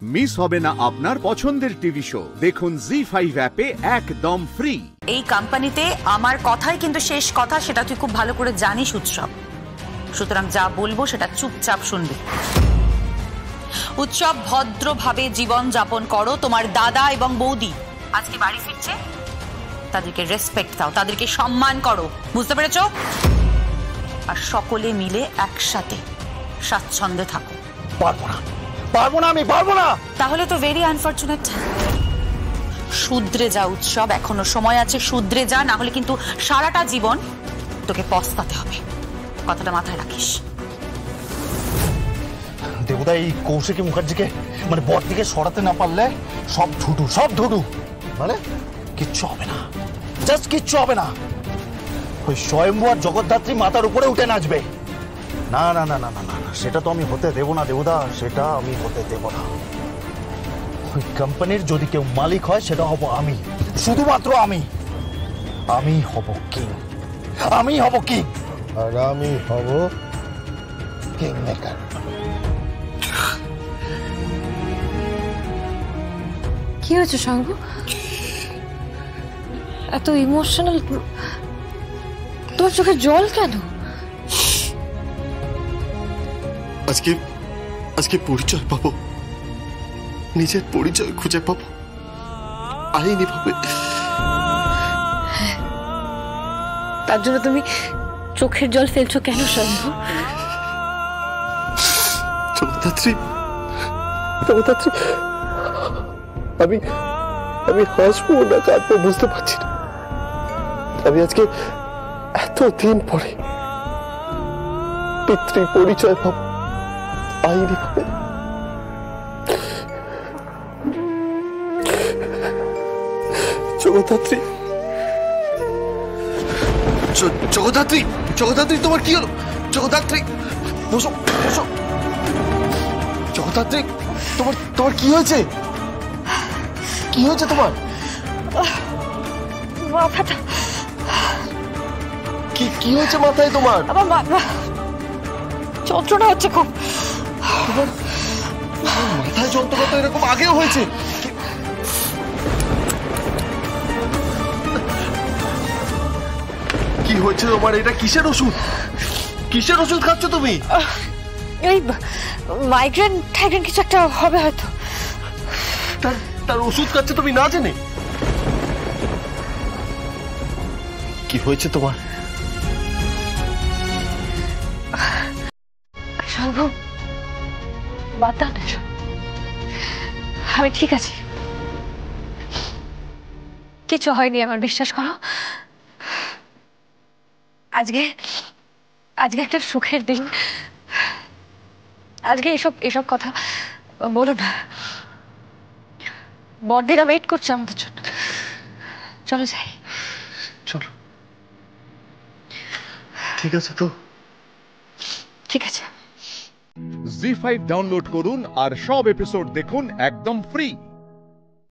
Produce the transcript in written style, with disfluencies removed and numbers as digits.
Miss হবে না আপনার পছন্দের টিভি শো। দেখুন জি5 অ্যাপে একদম ফ্রি। এই কোম্পানিতে আমার কথাই কিন্তু শেষ কথা, সেটা তুই খুব ভালো করে জানিস উৎসব। সুতরাং যা বলবো সেটা চুপচাপ শুনবি। উৎসব, ভদ্রভাবে জীবন যাপন করো। তোমার দাদা এবং বৌদি আজকে বাড়ি ফিরছে, তাদেরকে রেসপেক্ট দাও, তাদেরকে সম্মান করো, বুঝতে পেরেছো? আর সকলে মিলে একসাথে স্বাচ্ছন্দ্যে থাকো। পারবো না, আমি পারবো না। তাহলে তো ভেরি আনফরচুনেট। শুধরে যা উৎসব, এখনো সময় আছে, শুধরে যা, না হলে কিন্তু সারাটা জীবন তোকে পস্তাতে হবে। কথাটা মাথায় রাখিস। দেবদা, এই কৌশিকী মুখার্জিকে মানে বর থেকে সরাতে না পারলে সব ধুডু মানে কিচ্ছু হবে না, জাস্ট কিচ্ছু হবে না। ওই স্বয়ম্ভু আর জগদ্ধাত্রী মাথার উপরে উঠে নাচবে। না না না না না না, সেটা তো আমি হতে দেবো না দেবদা, সেটা আমি হতে দেব না। ওই কোম্পানির যদি কেউ মালিক হয় সেটা হব আমি, শুধুমাত্র আমি। আমি হব কিং, আমি হব কিং, আর আমি হব কিং মেকার। কি হয়েছে শম্ভু? এত ইমোশনাল, তোর চোখে জল কেন? আজকে পরিচয় পাবো, নিজের পরিচয় খুঁজে পাবো আইনি ভাবে। তার জন্য তুমি চোখের জল ফেলছো কেন শম্ভু? জগদ্ধাত্রী, আমি হাসবো না কাঁদবো বুঝতে পারছি না। আমি আজকে এতদিন পরে পিতৃ পরিচয় পাবো আইনি ভাবে। জগদ্ধাত্রী, তোমার কি হলো? জগদ্ধাত্রী, বসো বসো। জগদ্ধাত্রী, তোমার কি হয়েছে? কি হয়েছে তোমার? মাথাটা। কি হয়েছে মাথায় তোমার? যন্ত্রণা হচ্ছে খুব। মাথায় যন্ত্রণা তো এরকম আগেও হয়েছে। কি হয়েছে তোমার? এটা কিসের ওষুধ? কিসের ওষুধ খাচ্ছ তুমি? এই মাইগ্রেন কিছু একটা হবে হয়তো। তার ওষুধ খাচ্ছ তুমি না জেনে? কি হয়েছে তোমার? শম্ভু, বাদ দাও না, আমি ঠিক আছি, কিছু হয়নি, আমার বিশ্বাস করো। আজকে একটা সুখের দিন। আজকে এসব কথা বলো না। বড়দিরা ওয়েট করছে আমাদের জন্য। চলো যাই। চলো। ঠিক আছে তো? ঠিক আছে। জি5 ডাউনলোড করুন আর সব এপিসোড দেখুন একদম ফ্রি।